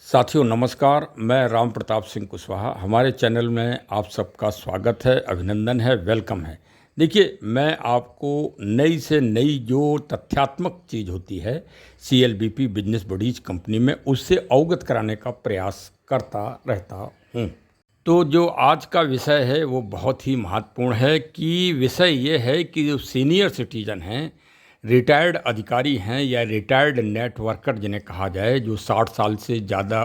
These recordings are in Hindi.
साथियों नमस्कार, मैं राम प्रताप सिंह कुशवाहा। हमारे चैनल में आप सबका स्वागत है, अभिनंदन है, वेलकम है। देखिए, मैं आपको नई से नई जो तथ्यात्मक चीज़ होती है CLBP बिजनेस बडीज कंपनी में, उससे अवगत कराने का प्रयास करता रहता हूँ। तो जो आज का विषय है वो बहुत ही महत्वपूर्ण है कि विषय ये है कि जो सीनियर सिटीजन हैं, रिटायर्ड अधिकारी हैं या रिटायर्ड नेट वर्कर जिन्हें कहा जाए, जो 60 साल से ज़्यादा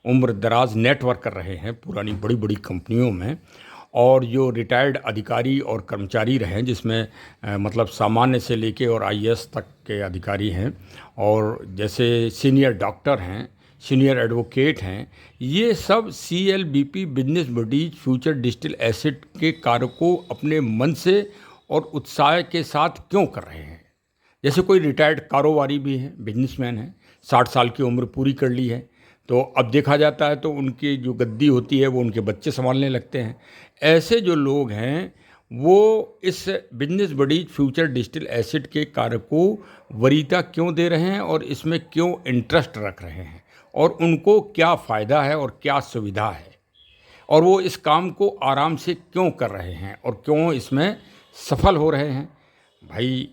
उम्र दराज नेट वर्क कर रहे हैं पुरानी बड़ी बड़ी कंपनियों में, और जो रिटायर्ड अधिकारी और कर्मचारी रहे हैं, जिसमें मतलब सामान्य से लेके और IAS तक के अधिकारी हैं, और जैसे सीनियर डॉक्टर हैं, सीनियर एडवोकेट हैं, ये सब CLBP business buddies future digital asset के कार्य को अपने मन से और उत्साह के साथ क्यों कर रहे हैं। जैसे कोई रिटायर्ड कारोबारी भी है, बिजनेसमैन है, 60 साल की उम्र पूरी कर ली है, तो अब देखा जाता है तो उनकी जो गद्दी होती है वो उनके बच्चे संभालने लगते हैं। ऐसे जो लोग हैं वो इस business buddies future digital asset के कार्य को वरीयता क्यों दे रहे हैं और इसमें क्यों इंटरेस्ट रख रहे हैं, और उनको क्या फ़ायदा है और क्या सुविधा है, और वो इस काम को आराम से क्यों कर रहे हैं और क्यों इसमें सफल हो रहे हैं। भाई,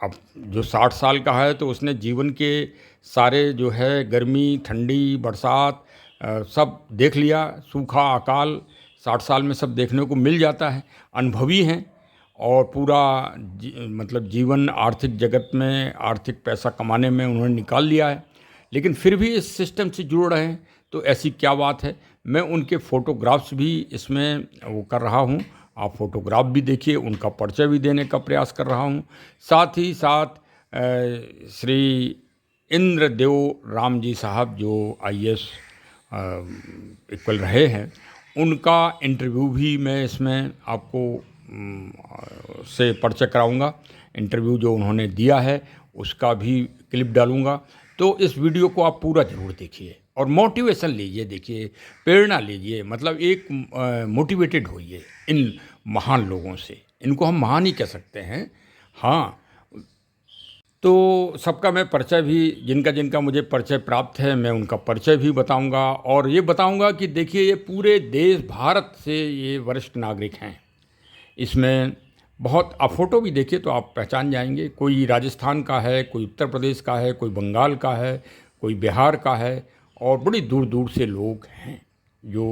अब जो 60 साल का है तो उसने जीवन के सारे जो है गर्मी, ठंडी, बरसात सब देख लिया, सूखा, अकाल 60 साल में सब देखने को मिल जाता है। अनुभवी हैं और पूरा मतलब जीवन आर्थिक जगत में आर्थिक पैसा कमाने में उन्होंने निकाल लिया है, लेकिन फिर भी इस सिस्टम से जुड़ रहे हैं, तो ऐसी क्या बात है। मैं उनके फ़ोटोग्राफ्स भी इसमें वो कर रहा हूँ, आप फोटोग्राफ भी देखिए, उनका परिचय भी देने का प्रयास कर रहा हूँ। साथ ही साथ श्री इंद्रदेव राम जी साहब जो IAS इक्वल रहे हैं, उनका इंटरव्यू भी मैं इसमें आपको से परिचय कराऊंगा। इंटरव्यू जो उन्होंने दिया है उसका भी क्लिप डालूंगा। तो इस वीडियो को आप पूरा ज़रूर देखिए और मोटिवेशन लीजिए, देखिए, प्रेरणा लीजिए, मतलब एक मोटिवेटेड होइए इन महान लोगों से। इनको हम महान ही कह सकते हैं। हाँ, तो सबका मैं परिचय भी, जिनका जिनका मुझे परिचय प्राप्त है, मैं उनका परिचय भी बताऊंगा, और ये बताऊंगा कि देखिए, ये पूरे देश भारत से ये वरिष्ठ नागरिक हैं। इसमें बहुत, आप फ़ोटो भी देखिए तो आप पहचान जाएंगे। कोई राजस्थान का है, कोई उत्तर प्रदेश का है, कोई बंगाल का है, कोई बिहार का है, और बड़ी दूर दूर से लोग हैं जो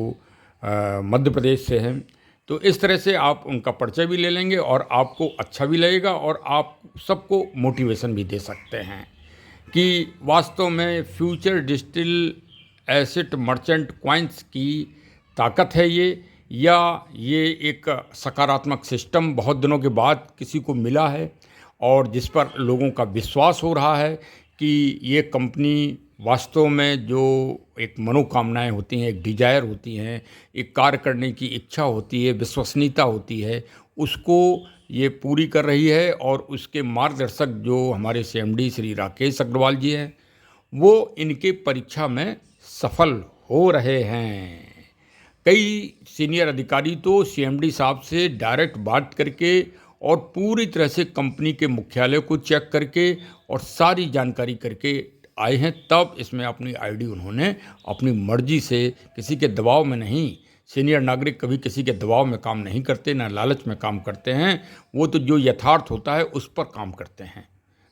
मध्य प्रदेश से हैं। तो इस तरह से आप उनका परिचय भी ले लेंगे और आपको अच्छा भी लगेगा, और आप सबको मोटिवेशन भी दे सकते हैं कि वास्तव में future digital asset merchant coins की ताकत है ये, या ये एक सकारात्मक सिस्टम बहुत दिनों के बाद किसी को मिला है और जिस पर लोगों का विश्वास हो रहा है कि ये कंपनी वास्तव में जो एक मनोकामनाएं होती हैं, एक डिजायर होती हैं, एक कार्य करने की इच्छा होती है, विश्वसनीयता होती है, उसको ये पूरी कर रही है। और उसके मार्गदर्शक जो हमारे CMD श्री राकेश अग्रवाल जी हैं, वो इनके परीक्षा में सफल हो रहे हैं। कई सीनियर अधिकारी तो CMD साहब से डायरेक्ट बात करके और पूरी तरह से कंपनी के मुख्यालय को चेक करके और सारी जानकारी करके आए हैं, तब इसमें अपनी ID उन्होंने अपनी मर्जी से, किसी के दबाव में नहीं। सीनियर नागरिक कभी किसी के दबाव में काम नहीं करते, ना लालच में काम करते हैं, वो तो जो यथार्थ होता है उस पर काम करते हैं।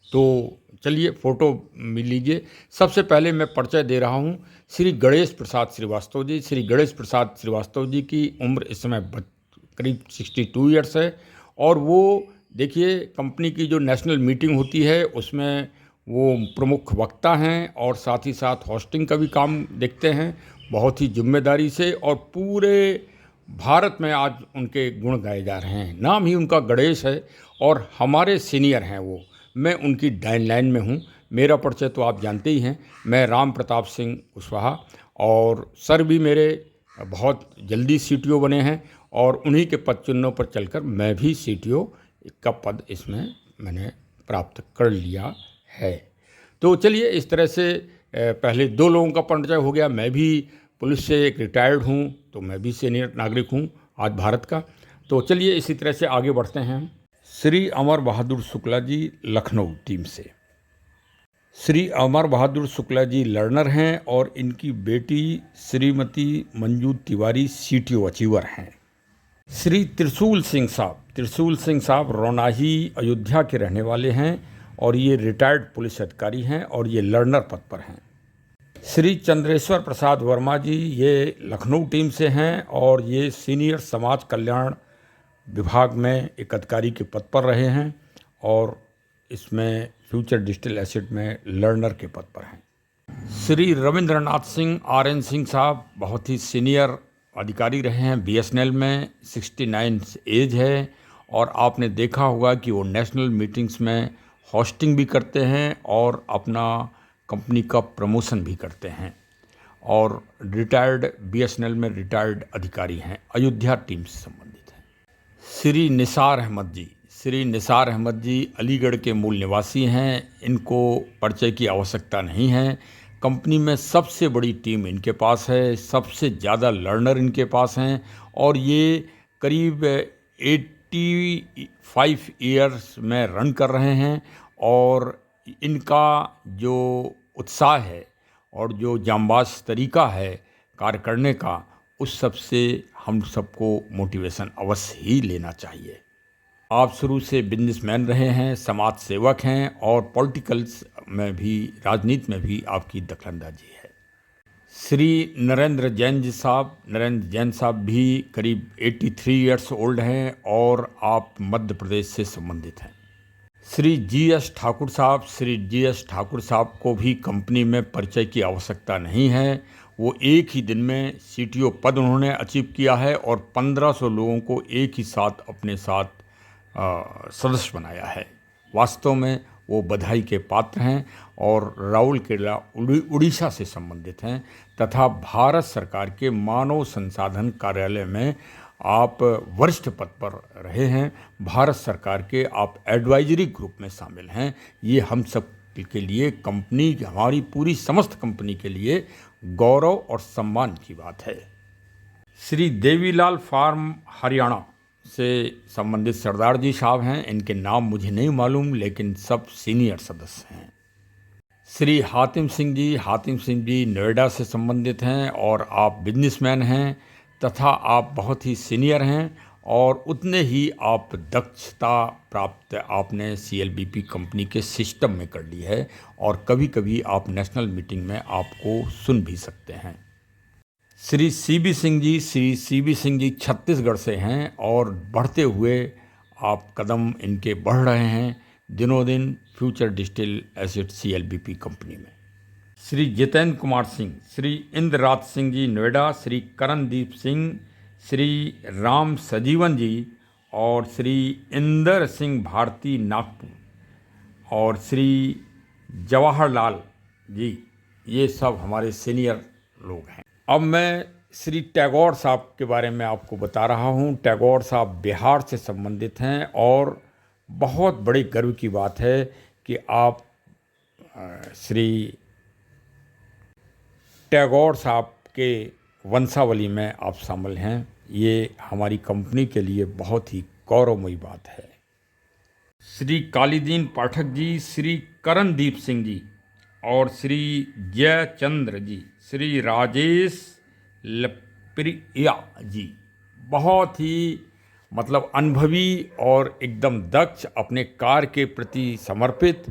तो चलिए फ़ोटो मिल लीजिए। सबसे पहले मैं परिचय दे रहा हूँ श्री गणेश प्रसाद श्रीवास्तव जी। श्री गणेश प्रसाद श्रीवास्तव जी की उम्र इस समय करीब 62 ईयर्स है, और वो देखिए, कंपनी की जो नेशनल मीटिंग होती है उसमें वो प्रमुख वक्ता हैं, और साथ ही साथ होस्टिंग का भी काम देखते हैं बहुत ही जिम्मेदारी से, और पूरे भारत में आज उनके गुण गाए जा रहे हैं। नाम ही उनका गणेश है, और हमारे सीनियर हैं वो। मैं उनकी डाइन लाइन में हूँ। मेरा परिचय तो आप जानते ही हैं, मैं राम प्रताप सिंह कुशवाहा, और सर भी मेरे बहुत जल्दी CTO बने हैं, और उन्हीं के पद चिन्हों पर चलकर मैं भी CTO का पद इसमें मैंने प्राप्त कर लिया है। तो चलिए, इस तरह से पहले 2 लोगों का परिचय हो गया। मैं भी पुलिस से एक रिटायर्ड हूँ, तो मैं भी सीनियर नागरिक हूँ आज भारत का। तो चलिए इसी तरह से आगे बढ़ते हैं। श्री अमर बहादुर शुक्ला जी, लखनऊ टीम से। श्री अमर बहादुर शुक्ला जी लर्नर हैं और इनकी बेटी श्रीमती मंजू तिवारी सीटीओ अचीवर हैं। श्री त्रिशूल सिंह साहब रोनाही अयोध्या के रहने वाले हैं और ये रिटायर्ड पुलिस अधिकारी हैं और ये लर्नर पद पर हैं। श्री चंद्रेश्वर प्रसाद वर्मा जी ये लखनऊ टीम से हैं और ये सीनियर समाज कल्याण विभाग में एक अधिकारी के पद पर रहे हैं और इसमें फ्यूचर डिजिटल एसेट में लर्नर के पद पर हैं। श्री रविंद्रनाथ सिंह RN सिंह साहब बहुत ही सीनियर अधिकारी रहे हैं BSNL में, 69 एज है और आपने देखा होगा कि वो नेशनल मीटिंग्स में होस्टिंग भी करते हैं और अपना कंपनी का प्रमोशन भी करते हैं और रिटायर्ड BSNL में रिटायर्ड अधिकारी हैं, अयोध्या टीम से संबंधित हैं। श्री निसार अहमद जी अलीगढ़ के मूल निवासी हैं, इनको परिचय की आवश्यकता नहीं है। कंपनी में सबसे बड़ी टीम इनके पास है, सबसे ज़्यादा लर्नर इनके पास हैं और ये करीब 85 ईयर्स में रन कर रहे हैं और इनका जो उत्साह है और जो जांबाज तरीका है कार्य करने का, उस सब से हम सबको मोटिवेशन अवश्य ही लेना चाहिए। आप शुरू से बिजनेसमैन रहे हैं, समाज सेवक हैं और पॉलिटिकल्स में भी, राजनीति में भी आपकी दखलंदाजी है। श्री नरेंद्र जैन साहब भी करीब 83 ईयर्स ओल्ड हैं और आप मध्य प्रदेश से संबंधित हैं। श्री GS ठाकुर साहब को भी कंपनी में परिचय की आवश्यकता नहीं है। वो एक ही दिन में CTO पद उन्होंने अचीव किया है और 1500 लोगों को एक ही साथ अपने साथ सदस्य बनाया है। वास्तव में वो बधाई के पात्र हैं और राउरकेला उड़ीसा से संबंधित हैं तथा भारत सरकार के मानव संसाधन कार्यालय में आप वरिष्ठ पद पर रहे हैं। भारत सरकार के आप एडवाइजरी ग्रुप में शामिल हैं। ये हम सब के लिए, कंपनी, हमारी पूरी समस्त कंपनी के लिए गौरव और सम्मान की बात है। श्री देवीलाल फार्म हरियाणा से संबंधित सरदार जी साहब हैं, इनके नाम मुझे नहीं मालूम लेकिन सब सीनियर सदस्य हैं। श्री हातिम सिंह जी नोएडा से संबंधित हैं और आप बिजनेसमैन हैं तथा आप बहुत ही सीनियर हैं और उतने ही आप दक्षता प्राप्त आपने CLBP कंपनी के सिस्टम में कर ली है और कभी कभी आप नेशनल मीटिंग में आपको सुन भी सकते हैं। श्री CB सिंह जी छत्तीसगढ़ से हैं और बढ़ते हुए आप कदम इनके बढ़ रहे हैं दिनों दिन future digital asset CLBP company में। श्री जितेंद्र कुमार सिंह, श्री इंद्रराज सिंह जी नोएडा, श्री करणदीप सिंह, श्री राम सजीवन जी और श्री इंदर सिंह भारती नागपुर और श्री जवाहरलाल जी, ये सब हमारे सीनियर लोग हैं। अब मैं श्री टैगोर साहब के बारे में आपको बता रहा हूँ। टैगोर साहब बिहार से संबंधित हैं और बहुत बड़े गर्व की बात है कि आप श्री टैगोर साहब के वंशावली में आप शामिल हैं। ये हमारी कंपनी के लिए बहुत ही गौरवमयी बात है। श्री कालीदीन पाठक जी, श्री करणदीप सिंह जी और श्री जयचंद्र जी, श्री राजेश लप्रिया जी, बहुत ही अनुभवी और एकदम दक्ष, अपने कार्य के प्रति समर्पित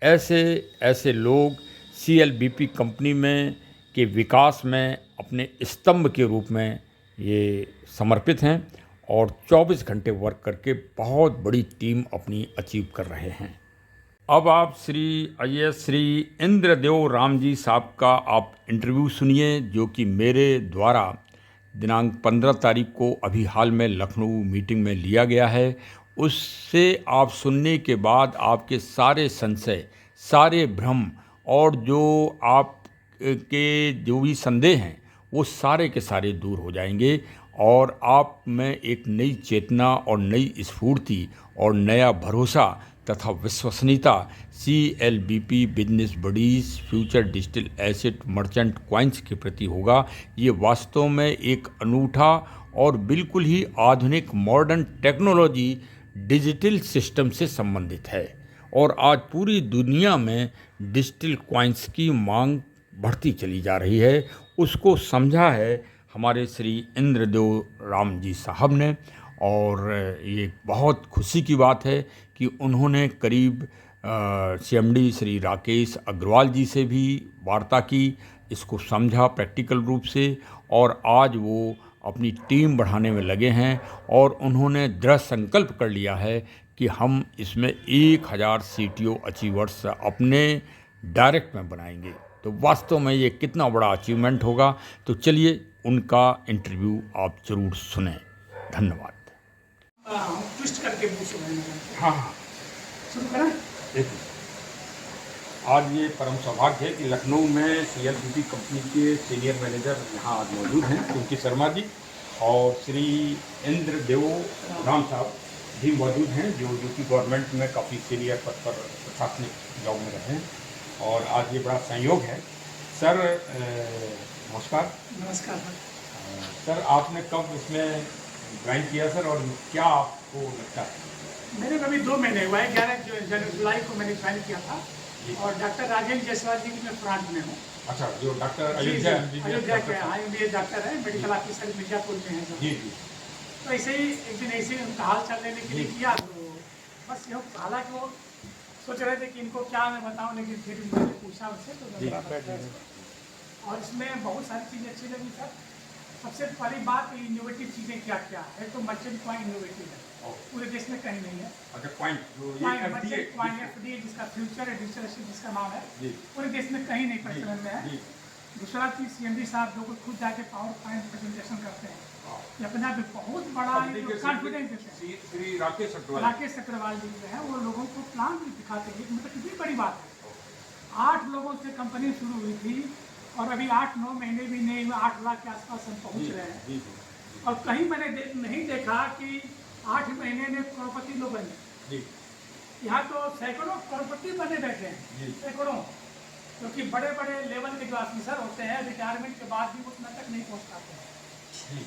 ऐसे लोग CLBP कंपनी में के विकास में अपने स्तंभ के रूप में ये समर्पित हैं और 24 घंटे वर्क करके बहुत बड़ी टीम अपनी अचीव कर रहे हैं। अब आप श्री इंद्रदेव राम जी साहब का आप इंटरव्यू सुनिए, जो कि मेरे द्वारा दिनांक 15 तारीख को अभी हाल में लखनऊ मीटिंग में लिया गया है। उससे आप सुनने के बाद आपके सारे संशय, सारे भ्रम और जो आपके जो भी संदेह हैं वो सारे के सारे दूर हो जाएंगे और आप में एक नई चेतना और नई स्फूर्ति और नया भरोसा तथा विश्वसनीयता CLBP business buddies future digital asset merchant coins के प्रति होगा। ये वास्तव में एक अनूठा और बिल्कुल ही आधुनिक मॉडर्न टेक्नोलॉजी डिजिटल सिस्टम से संबंधित है और आज पूरी दुनिया में डिजिटल कॉइन्स की मांग बढ़ती चली जा रही है, उसको समझा है हमारे श्री इंद्रदेव राम जी साहब ने। और ये बहुत खुशी की बात है कि उन्होंने करीब सीएमडी श्री राकेश अग्रवाल जी से भी वार्ता की, इसको समझा प्रैक्टिकल रूप से, और आज वो अपनी टीम बढ़ाने में लगे हैं और उन्होंने दृढ़ संकल्प कर लिया है कि हम इसमें 1000 CTO अचीवर्स अपने डायरेक्ट में बनाएंगे। तो वास्तव में ये कितना बड़ा अचीवमेंट होगा। तो चलिए उनका इंटरव्यू आप जरूर सुने। धन्यवाद। ट्विस्ट करके पूछो। हाँ हाँ, शुरू करें। देखिए, आज ये परम सौभाग्य है कि लखनऊ में CLBT कंपनी के सीनियर मैनेजर यहाँ आज मौजूद हैं, पिंकी शर्मा जी, और श्री इंद्रदेव राम साहब भी मौजूद हैं, जो यूपी गवर्नमेंट में काफ़ी सीनियर पद पर प्रशासनिक जॉब में रहे हैं। और आज ये बड़ा संयोग है। सर नमस्कार। नमस्कार सर, आपने कब इसमें ज्वाइन किया सर, और क्या आपको लगता है? मेरे को अभी 2 महीने हुआ है, 11 जुलाई को मैंने ज्वाइन किया था। और डॉक्टर राजेंद्र जायसवाल जी की मैं फ्रंट में हूँ। अच्छा, जो डॉक्टर अयोध्या के IMBS डॉक्टर है, मेडिकल ऑफिसर मिर्जापुर में है। जी जी। तो ऐसे ही एक दिन ऐसे ही उनका हाल चाल लेने के लिए किया, तो बस ये हालांकि वो सोच रहे थे कि इनको क्या मैं बताऊँ, लेकिन फिर मैंने पूछा उनसे तो और इसमें बहुत सारी चीज़ें अच्छी लगी सर। सबसे पहली बात, इनोवेटिव चीज़ें क्या क्या है। तो मर्चेंट कॉइन इनोवेटिव है, पूरे देश में कहीं नहीं है। अच्छा, पॉइंट जो मर्चेंट कॉइन FDA जिसका फ्यूचर है, डिजिटल एसेट जिसका नाम है, पूरे देश में कहीं नहीं प्रचलन में है। दूसरा चीज़, CMD साहब जो खुद जाके पावर पॉइंट प्रेजेंटेशन करते हैं, ये अपने आप में बहुत बड़ा कॉन्फिडेंस देते हैं। श्री राकेश अग्रवाल जी जो है, वो लोगों को प्लान भी दिखाते हैं। मतलब कितनी बड़ी बात है। 8 लोगों से कंपनी शुरू हुई थी और अभी 8-9 महीने भी नहीं हुए, 8 लाख के आसपास हम पहुंच रहे हैं। और कहीं मैंने नहीं देखा कि 8 महीने में करोड़पति लोग बने। यहाँ तो सैकड़ों करोड़पति बने बैठे हैं, सैकड़ों, क्योंकि बड़े बड़े लेवल के जो ऑफिसर होते हैं, रिटायरमेंट के बाद भी उतना तक नहीं पहुँच पाते हैं।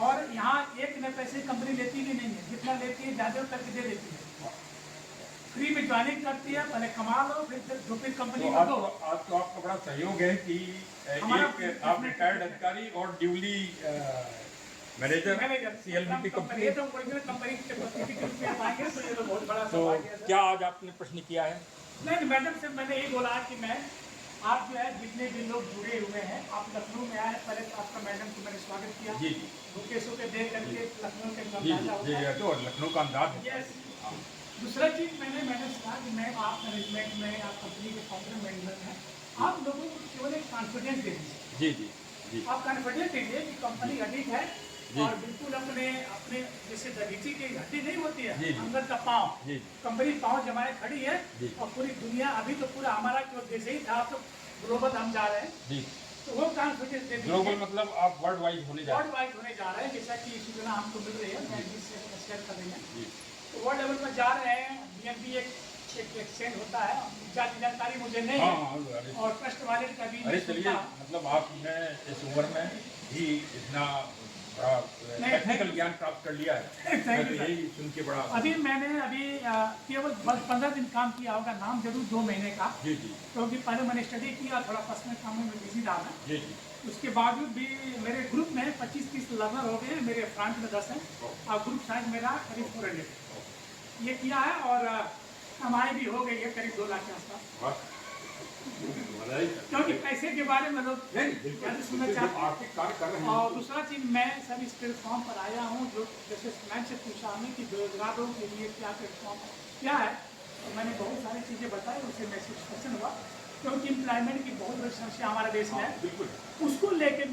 और यहाँ एक न पैसे कंपनी लेती भी नहीं है, जितना लेती है ज़्यादा करके दे देती है। फ्री में ज्वाइनिंग करती है, पहले कमा लो, फिर कंपनी में दो। आज तो आपका बड़ा सहयोग है कि एक आप रिटायर्ड अधिकारी और ड्यूली मैनेजर CLBT कंपनी। तो कंपनी के पाएंगे, तो ये तो बहुत बड़ा तो सौभाग्य है। क्या आज आपने प्रश्न किया है? नहीं, मैडम से मैंने यही बोला कि मैं आप जो है जितने भी लोग जुड़े हुए हैं, आप लखनऊ में आए, पहले तो आपका मैडम को मैंने स्वागत किया। जी जी। बुकेशों के देख करके लखनऊ के जी, तो लखनऊ का अंदाज है। दूसरा चीज़ मैंने मैडम से कहा कि मैं आप मैनेजमेंट में, आप कंपनी के फाउंडर मैनेजमेंट हैं, आप लोगों को केवल एक कॉन्फिडेंस दे दीजिए। जी जी जी। आप कॉन्फिडेंस दीजिए कि कंपनी अडिग है और बिल्कुल अपने जैसे दरीची की हड्डी नहीं होती है, अंदर का पाँव, कंपनी पाँव जमाए खड़ी है। और पूरी दुनिया, अभी तो पूरा हमारा जो देश ही था, तो ग्लोबल हम जा रहे हैं। तो वो कॉन्फिडेंस दे दीजिए। ग्लोबल मतलब आप वर्ल्ड वाइड होने जा रहे हैं, जैसा कि सूचना हमको मिल रही है, मैं जिससे शेयर कर रही है। तो वर्ल्ड लेवल पर जा रहे हैं। DMB एक एक्सचेंज होता है, जानकारी मुझे नहीं है। और ट्रस्ट वाले का भी मतलब आपने इस उम्र में भी इतना बड़ा टेक्निकल ज्ञान प्राप्त कर लिया है। मैं तो यही सुन के बड़ा मैंने केवल 15 दिन काम किया होगा, नाम जरूर 2 महीने का। जी जी। क्योंकि पहले मैंने स्टडी किया, थोड़ा पर्सनल कामों में बिजी रहा मैं। जी जी। उसके बावजूद भी मेरे ग्रुप में 25-30 लर्नर हो गए, मेरे फ्रंट में 10 हैं और ग्रुप साइज मेरा करीब 400 ये किया है। और कमाई भी हो गई है करीब 2 लाख के आसपास, क्योंकि पैसे के बारे में लोग सुनना चाहते हैं। और दूसरा चीज़, मैं सब इस प्लेटफॉर्म पर आया हूँ, जो जैसे मैम से पूछा हमने कि बेरोजगारों के लिए क्या प्लेटफॉर्म क्या है, तो मैंने बहुत सारी चीज़ें बताई, उससे मैसेज हुआ। क्योंकि एम्प्लॉयमेंट की बहुत बड़ी समस्या हमारे देश में है। उसको लेके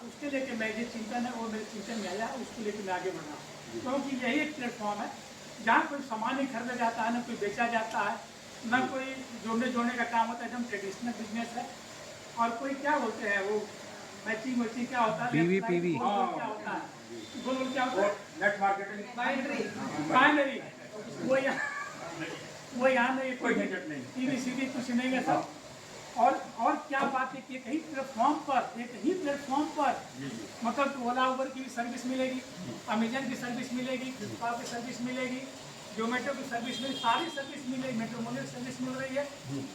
उसके लेके मैं जो चिंतन है, वो मेरे चिंतन में आया है, उसको लेके मैं आगे बढ़ रहा हूँ। क्योंकि यही एक प्लेटफॉर्म है जहाँ कोई सामान नहीं खरीदा जाता है, ना कोई बेचा जाता है, ना कोई जोड़ने का काम होता है। एकदम ट्रेडिशनल बिजनेस है। और कोई क्या बोलते हैं वो मैचिंग क्या होता है, PV क्या होता है, गोल क्या होता है, नेट मार्केटिंग, बाइनरी, वो यहाँ नहीं, कोई झंझट नहीं, सीधी कुछ नहीं है सब। और क्या बात है कि एक ही प्लेटफॉर्म पर मतलब ओला उबर की भी सर्विस मिलेगी, अमेजन की सर्विस मिलेगी, फ्लिपकार्ट की सर्विस मिलेगी, जोमेटो की सर्विस मिल, सारी सर्विस मिल रही, मेट्रोमोनियल सर्विस मिल रही है,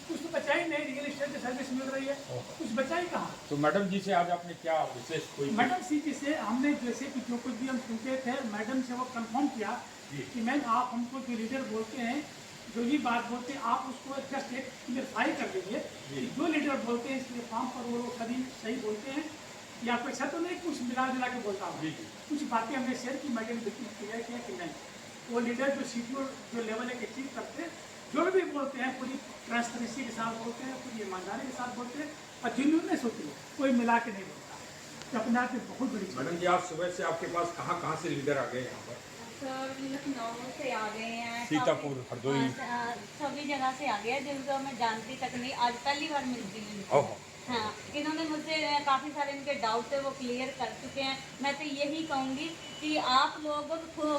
कुछ तो बचा ही नहीं, रियल एस्टेट की सर्विस मिल रही है, कुछ बचा ही कहाँ। तो मैडम जी से आज आपने क्या विशेष कोई मैडम सी जी से हमने जैसे कि जो कुछ भी हम सुनते थे, मैडम से वो कंफर्म किया कि मैम आप हमको जो लीडर बोलते हैं, जो भी बात बोलते हैं, आप उसको जस्ट एक क्लियरफाई कर दीजिए कि जो लीडर बोलते हैं इस प्लेटफॉर्म पर वो लोग सभी सही बोलते हैं या कोई ऐसा तो नहीं कुछ मिला जुला के बोलता हूँ। कुछ बातें हमने शेयर की, मैडम बिल्कुल क्लियर किया कि नहीं, वो लीडर जो सीपीओ जो लेवल है अचीव करते हैं, जो भी बोलते हैं पूरी ट्रांसपेरेंसी के साथ बोलते हैं, पूरी ईमानदारी के साथ बोलते हैं और जेन्युइननेस होती है, कोई मिला के नहीं बोलता, तो अपने आप में बहुत बड़ी चीज़ है। मैडम जी, आज सुबह से आपके पास कहाँ से लीडर आ गए यहाँ पर? सर लखनऊ से आ गए हैं, सीतापुर, हरदोई। सभी जगह से आ गए हैं जिनको मैं जानती तक नहीं, आज पहली बार मिलती हूँ इनको। ओहो। हाँ, इन्होंने मुझसे काफ़ी सारे इनके डाउट थे वो क्लियर कर चुके हैं। मैं तो यही कहूँगी कि आप लोग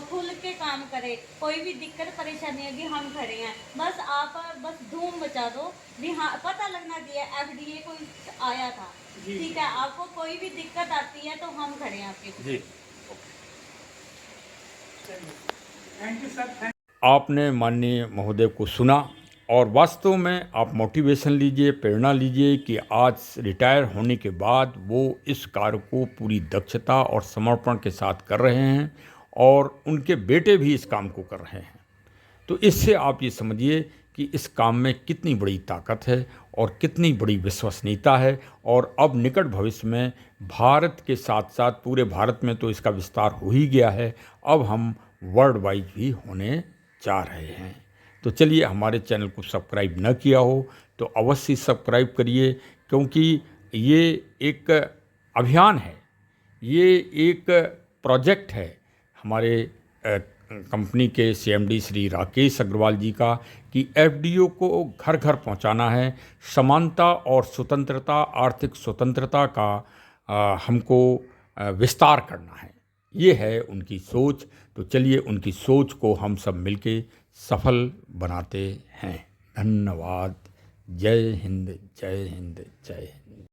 खुल के काम करें, कोई भी दिक्कत परेशानी होगी हम खड़े हैं, बस आप बस धूम मचा दो भी। हाँ, पता लगना चाहिए FDA कोई आया था, ठीक है, आपको कोई भी दिक्कत आती है तो हम खड़े हैं आपके जी। थैंक यू सर, थैंक आपने माननीय महोदय को सुना और वास्तव में आप मोटिवेशन लीजिए, प्रेरणा लीजिए कि आज रिटायर होने के बाद वो इस कार्य को पूरी दक्षता और समर्पण के साथ कर रहे हैं और उनके बेटे भी इस काम को कर रहे हैं। तो इससे आप ये समझिए कि इस काम में कितनी बड़ी ताकत है और कितनी बड़ी विश्वसनीयता है। और अब निकट भविष्य में भारत के साथ साथ पूरे भारत में तो इसका विस्तार हो ही गया है, अब हम वर्ल्ड वाइड भी होने जा रहे हैं। तो चलिए, हमारे चैनल को सब्सक्राइब न किया हो तो अवश्य सब्सक्राइब करिए, क्योंकि ये एक अभियान है, ये एक प्रोजेक्ट है हमारे कंपनी के CMD श्री राकेश अग्रवाल जी का कि FDO को घर घर पहुंचाना है। समानता और स्वतंत्रता, आर्थिक स्वतंत्रता का हमको विस्तार करना है, ये है उनकी सोच। तो चलिए, उनकी सोच को हम सब मिलके सफल बनाते हैं। धन्यवाद। जय हिंद, जय हिंद, जय हिंद।